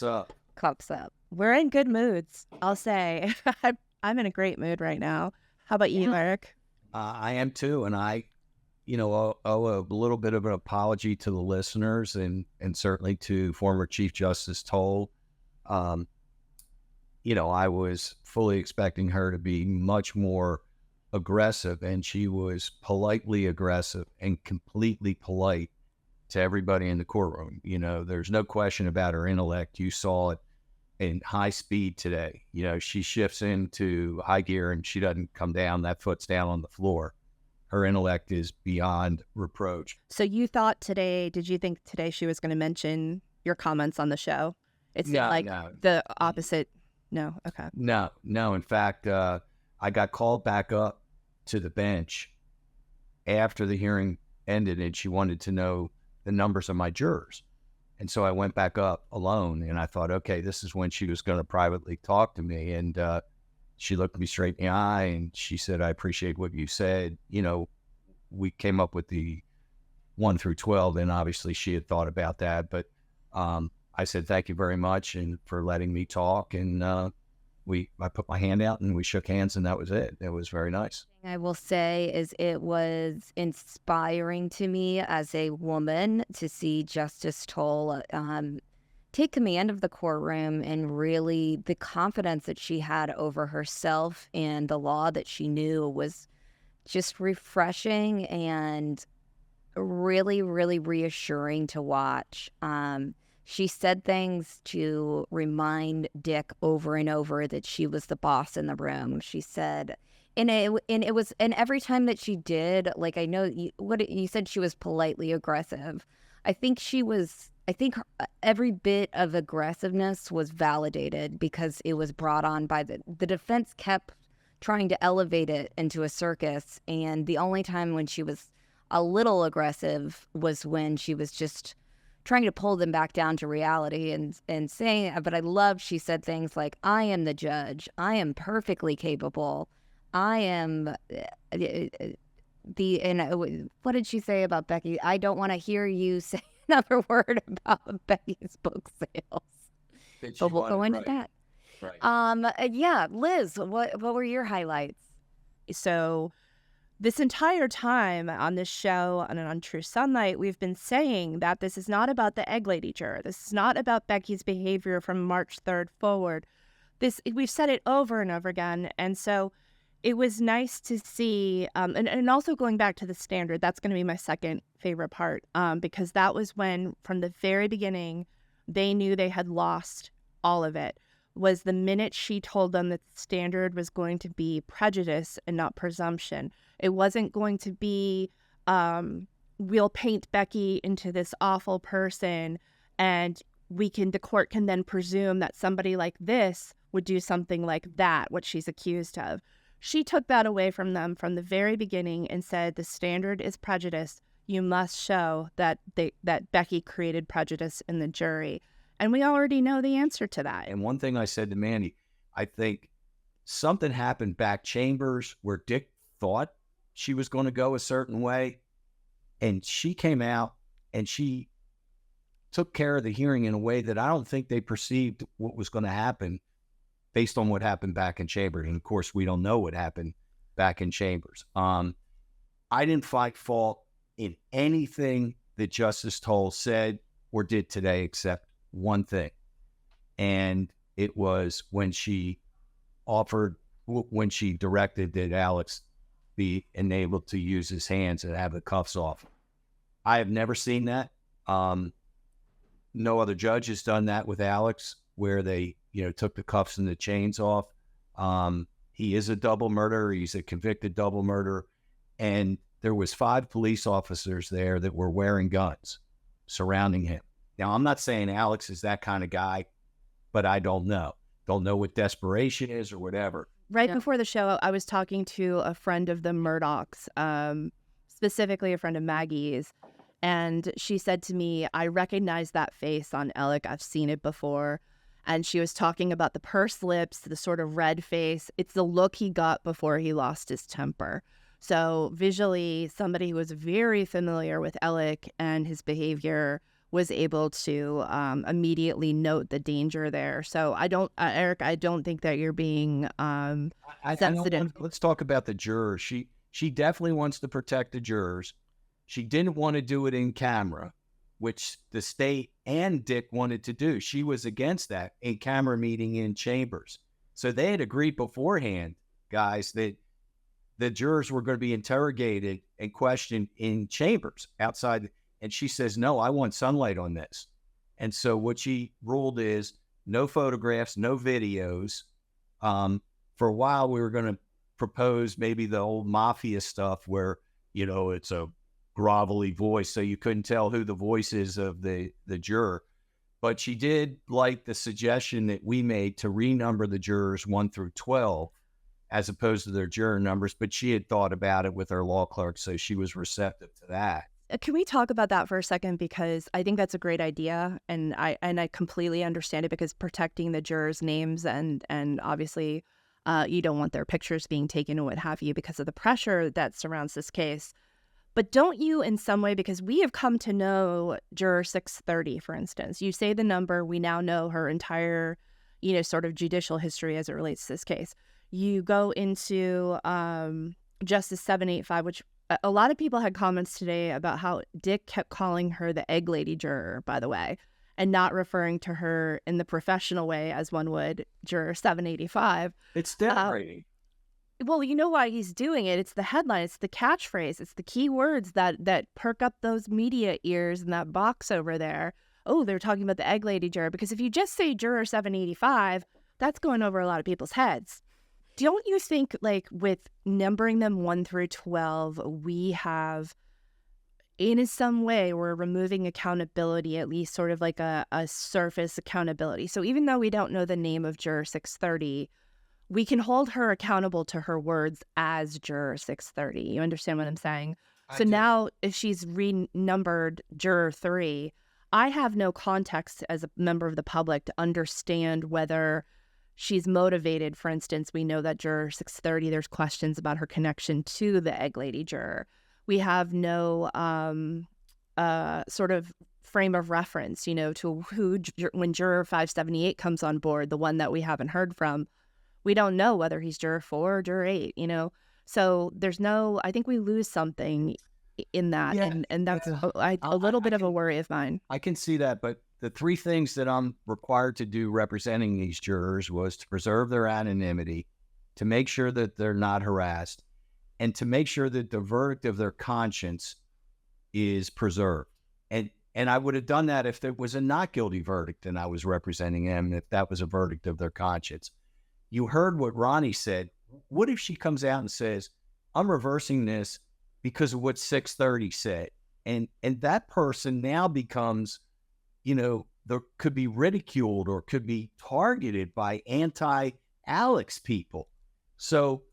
What's up? Cups up. We're in good moods, I'll say. I'm in a great mood right now. How about you, Eric? I am too, and I, owe a little bit of an apology to the listeners and certainly to former Chief Justice Toal. I was fully expecting her to be much more aggressive, and she was politely aggressive and completely polite to everybody in the courtroom. There's no question about her intellect. You saw it in high speed today. She shifts into high gear and she doesn't come down. That foot's down on the floor. Her intellect is beyond reproach. So did you think today she was going to mention your comments on the show? It's no. The opposite. No. Okay. No. In fact, I got called back up to the bench after the hearing ended, and she wanted to know the numbers of my jurors. And so I went back up alone, and I thought, okay, this is when she was going to privately talk to me. And she looked me straight in the eye and she said, I appreciate what you said. We came up with the 1 through 12, and obviously she had thought about that. But I said, thank you very much and for letting me talk. And I put my hand out and we shook hands, and that was it. It was very nice. I will say is it was inspiring to me as a woman to see Justice Toal take command of the courtroom, and really the confidence that she had over herself and the law that she knew was just refreshing and really, really reassuring to watch. She said things to remind Dick over and over that she was the boss in the room. She said, and every time that she did, like, I know you said she was politely aggressive. I think every bit of aggressiveness was validated because it was brought on by the defense kept trying to elevate it into a circus. And the only time when she was a little aggressive was when she was just trying to pull them back down to reality and saying, but I love, she said things like, I am the judge. I am perfectly capable. I am what did she say about Becky? I don't want to hear you say another word about Becky's book sales. But we'll go into that. Right. Yeah, Liz, what were your highlights? So this entire time on this show and on True Sunlight, we've been saying that this is not about the Egg Lady juror. This is not about Becky's behavior from March 3rd forward. We've said it over and over again. And so it was nice to see, and also going back to the standard, that's going to be my second favorite part, because that was when, from the very beginning, they knew they had lost all of it, was the minute she told them that the standard was going to be prejudice and not presumption. It wasn't going to be, we'll paint Becky into this awful person, and the court can then presume that somebody like this would do something like that, what she's accused of. She took that away from them from the very beginning and said the standard is prejudice. You must show that Becky created prejudice in the jury. And we already know the answer to that. And one thing I said to Mandy, I think something happened back chambers where Dick thought she was going to go a certain way. And she came out and she took care of the hearing in a way that I don't think they perceived what was going to happen based on what happened back in chambers. And of course, we don't know what happened back in chambers. I didn't find fault in anything that Justice Toal said or did today, except one thing. And it was when she directed that Alex be enabled to use his hands and have the cuffs off. I have never seen that. No other judge has done that with Alex, where they, took the cuffs and the chains off. He is a double murderer. He's a convicted double murderer. And there was 5 police officers there that were wearing guns surrounding him. Now, I'm not saying Alex is that kind of guy, but I don't know. Don't know what desperation is or whatever. Right before the show, I was talking to a friend of the Murdaughs, specifically a friend of Maggie's, and she said to me, I recognize that face on Alec. I've seen it before. And she was talking about the pursed lips, the sort of red face. It's the look he got before he lost his temper. So visually, somebody who was very familiar with Alec and his behavior was able to immediately note the danger there. So I don't, Eric, I don't think that you're being sensitive. Let's talk about the jurors. She definitely wants to protect the jurors. She didn't want to do it in camera, which the state and Dick wanted to do. She was against that, a camera meeting in chambers. So they had agreed beforehand, guys, that the jurors were going to be interrogated and questioned in chambers outside. And she says, no, I want sunlight on this. And so what she ruled is no photographs, no videos. For a while, we were going to propose maybe the old mafia stuff where, you know, it's a grovelly voice, so you couldn't tell who the voice is of the juror. But she did like the suggestion that we made to renumber the jurors 1 through 12 as opposed to their juror numbers. But she had thought about it with her law clerk, so she was receptive to that. Can we talk about that for a second? Because I think that's a great idea, and I completely understand it, because protecting the jurors' names and obviously you don't want their pictures being taken and what have you because of the pressure that surrounds this case. But don't you in some way, because we have come to know juror 630, for instance, you say the number, we now know her entire, you know, sort of judicial history as it relates to this case. You go into Justice 785, which a lot of people had comments today about how Dick kept calling her the egg lady juror, by the way, and not referring to her in the professional way as one would juror 785. It's denigrating. Well, you know why he's doing it. It's the headline. It's the catchphrase. It's the key words that perk up those media ears in that box over there. Oh, they're talking about the egg lady juror. Because if you just say juror 785, that's going over a lot of people's heads. Don't you think, like, with numbering them 1 through 12, we have, in some way, we're removing accountability, at least sort of like a surface accountability. So even though we don't know the name of juror 630, we can hold her accountable to her words as juror 630. You understand what I'm saying? So now if she's renumbered juror 3, I have no context as a member of the public to understand whether she's motivated. For instance, we know that juror 630, there's questions about her connection to the egg lady juror. We have no sort of frame of reference, you know, to who, when juror 578 comes on board, the one that we haven't heard from, we don't know whether he's juror 4 or juror 8, you know? So there's no, I think we lose something in that. Yeah, and that's a little bit of a worry of mine. I can see that, but the 3 things that I'm required to do representing these jurors was to preserve their anonymity, to make sure that they're not harassed, and to make sure that the verdict of their conscience is preserved. And I would have done that if there was a not guilty verdict and I was representing them, if that was a verdict of their conscience. You heard what Ronnie said. What if she comes out and says, I'm reversing this because of what 630 said? And that person now becomes, you know, could be ridiculed or could be targeted by anti-Alex people. So,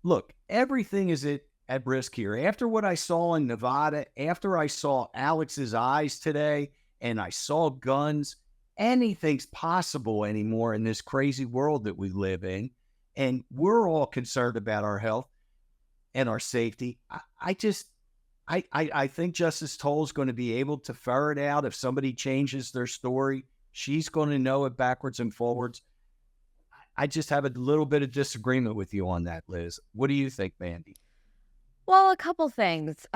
look, everything is at risk here. After what I saw in Nevada, after I saw Alex's eyes today, and I saw guns, anything's possible anymore in this crazy world that we live in. And we're all concerned about our health and our safety. I think Justice Toal is going to be able to ferret out if somebody changes their story. She's going to know it backwards and forwards. I just have a little bit of disagreement with you on that, Liz. What do you think, Mandy? Well, a couple things.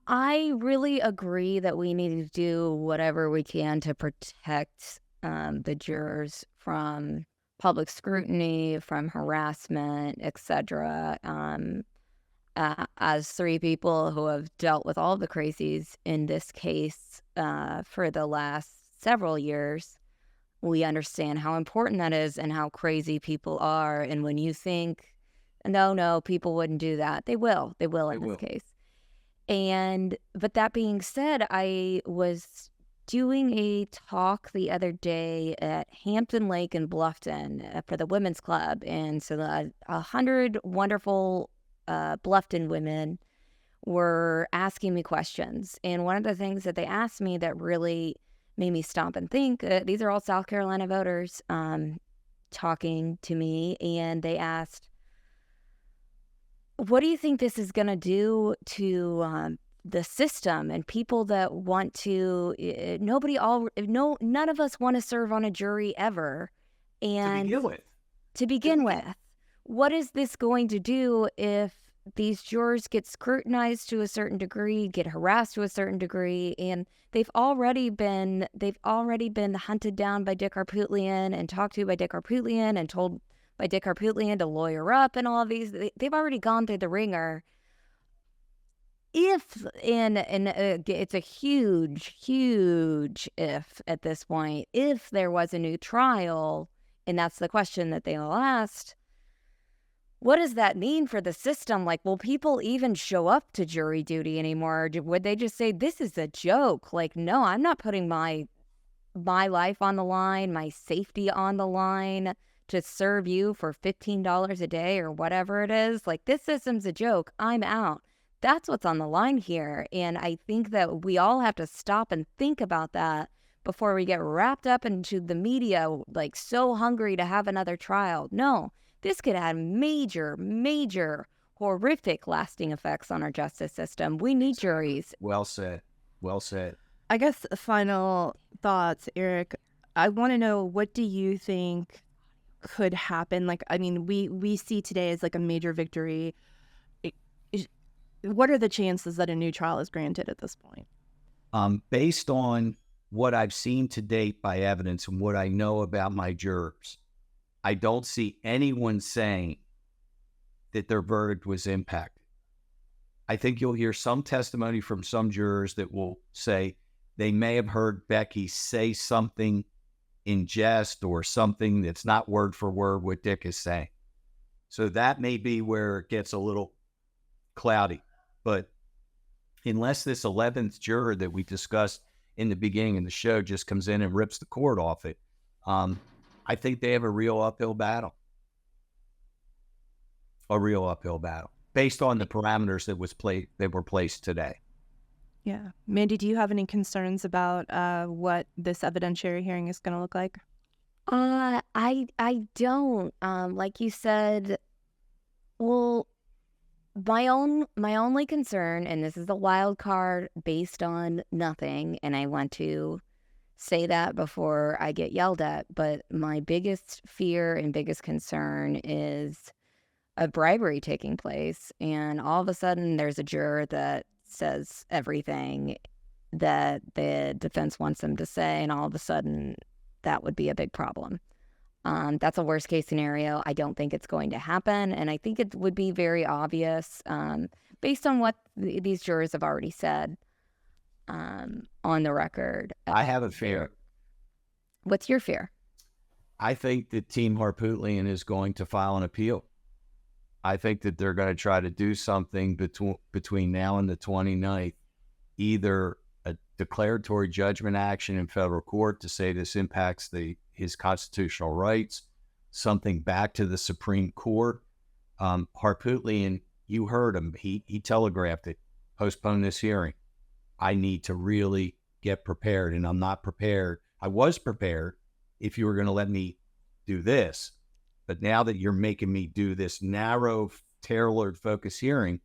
I really agree that we need to do whatever we can to protect the jurors from public scrutiny, from harassment, etc. As 3 people who have dealt with all the crazies in this case for the last several years, we understand how important that is and how crazy people are. And when you think, no, people wouldn't do that, they will in this case. But that being said, I was doing a talk the other day at Hampton Lake in Bluffton for the Women's Club. And so 100 wonderful Bluffton women were asking me questions. And one of the things that they asked me that really made me stop and think, these are all South Carolina voters talking to me, and they asked, what do you think this is going to do to the system and people that want to. None of us want to serve on a jury ever. And to begin with, what is this going to do if these jurors get scrutinized to a certain degree, get harassed to a certain degree, and they've already been hunted down by Dick Harpootlian and talked to by Dick Harpootlian and told by Dick Harpootlian to lawyer up and all of these. They've already gone through the ringer. If it's a huge if at this point, if there was a new trial, and that's the question that they'll ask, what does that mean for the system? Like, will people even show up to jury duty anymore? Would they just say, this is a joke? Like, no, I'm not putting my life on the line, my safety on the line to serve you for $15 a day or whatever it is. Like, this system's a joke. I'm out. That's what's on the line here. And I think that we all have to stop and think about that before we get wrapped up into the media, like so hungry to have another trial. No, this could have major, horrific lasting effects on our justice system. We need juries. Well said. Well said. I guess final thoughts, Eric. I want to know, what do you think could happen? Like, I mean, we see today as like a major victory. What are the chances that a new trial is granted at this point? Based on what I've seen to date by evidence and what I know about my jurors, I don't see anyone saying that their verdict was impacted. I think you'll hear some testimony from some jurors that will say they may have heard Becky say something in jest or something that's not word for word what Dick is saying. So that may be where it gets a little cloudy. But unless this 11th juror that we discussed in the beginning of the show just comes in and rips the cord off it, I think they have a real uphill battle. Based on the parameters that were placed today. Yeah. Mandy, do you have any concerns about what this evidentiary hearing is going to look like? I don't. Like you said, well, my only concern, and this is a wild card based on nothing, and I want to say that before I get yelled at, but my biggest fear and biggest concern is a bribery taking place, and all of a sudden there's a juror that says everything that the defense wants them to say, and all of a sudden that would be a big problem. That's a worst case scenario. I don't think it's going to happen, and I think it would be very obvious based on what these jurors have already said on the record. I have a fear. What's your fear? I think that Team Harpootlian is going to file an appeal. I think that they're going to try to do something between now and the 29th, either a declaratory judgment action in federal court to say this impacts his constitutional rights, something back to the Supreme Court. Harpootlian, you heard him. He telegraphed it. Postpone this hearing. I need to really get prepared, and I'm not prepared. I was prepared if you were going to let me do this. But now that you're making me do this narrow, tailored focus hearing,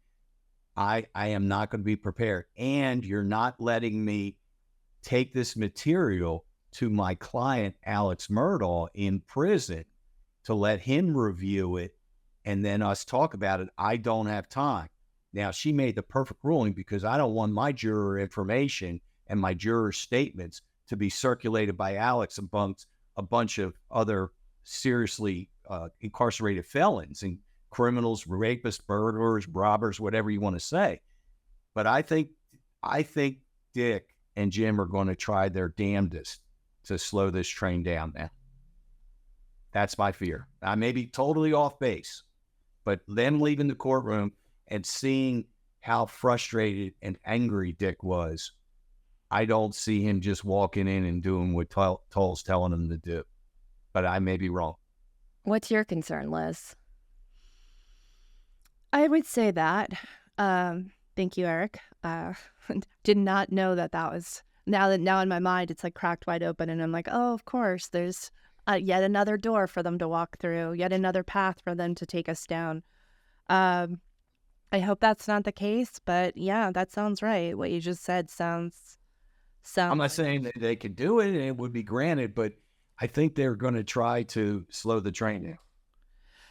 I am not going to be prepared. And you're not letting me take this material to my client, Alex Murdaugh, in prison to let him review it and then us talk about it. I don't have time. Now, she made the perfect ruling because I don't want my juror information and my juror statements to be circulated by Alex amongst a bunch of other seriously incarcerated felons and criminals, rapists, murderers, robbers, whatever you want to say. But I think Dick and Jim are going to try their damnedest to slow this train down now. That's my fear. I may be totally off base, but them leaving the courtroom and seeing how frustrated and angry Dick was, I don't see him just walking in and doing what Toal's telling him to do. But I may be wrong. What's your concern, Liz? I would say that. Thank you, Eric. Did not know that was... Now in my mind, it's like cracked wide open, and I'm like, oh, of course, there's yet another door for them to walk through, yet another path for them to take us down. I I hope that's not the case, but yeah, that sounds right. What you just said sounds I'm not saying that they could do it and it would be granted, but I think they're going to try to slow the train down.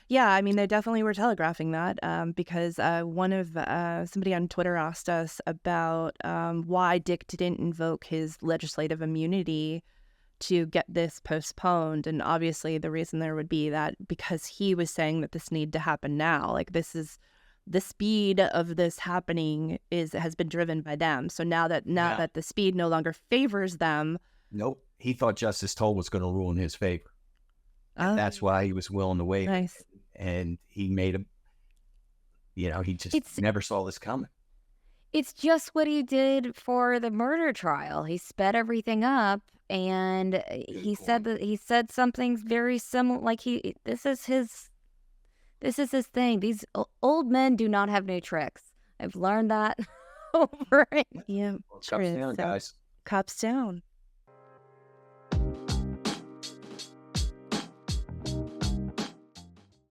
Yeah, I mean, they definitely were telegraphing that because one of somebody on Twitter asked us about why Dick didn't invoke his legislative immunity to get this postponed. And obviously the reason there would be that because he was saying that this needed to happen now. Like, this is the speed of this happening has been driven by them. So now that the speed no longer favors them. Nope. He thought Justice Toal was going to rule in his favor. And that's why he was willing to wait. Nice. And he made him, he just never saw this coming. It's just what he did for the murder trial. He sped everything up, and he said something very similar. Like this is his thing. These old men do not have new tricks. I've learned that over and yeah. Well, cups down, guys. Cups down.